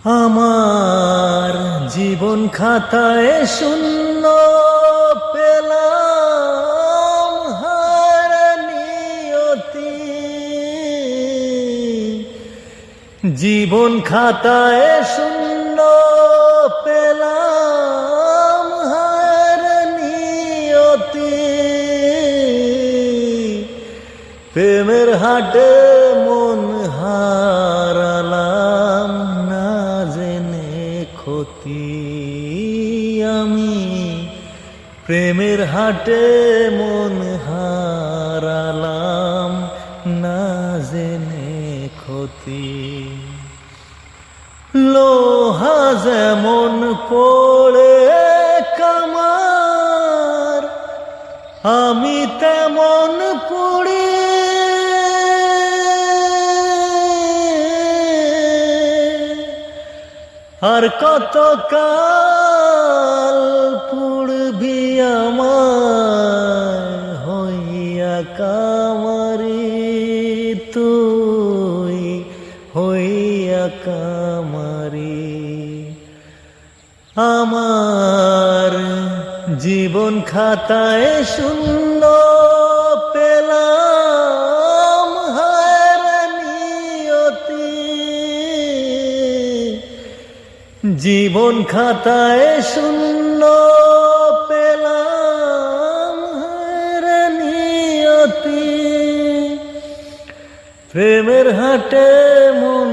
আমার জীবন খাতায় শূন্য পেলাম হার নিয়তি। জীবন খাতায় শূন্য পেলাম হার নিয়তি। প্রেমের হাটে মন হারালাম না জেনে ক্ষতি আমি। প্রেমের হাটে মন হারালাম না জেনে ক্ষতি। লোহা যেমন পড়ে কামার আমি তেমন পড়ি। আর কত কাল পুড়বি আমায় হইয়া কামারি তুই হইয়া কামারি। আমার জীবন খাতায় শূন্য পেলাম হার নিয়তি। জীবন খাতায় শূন্য পেলাম হার নিয়তি। প্রেমের হাটে মন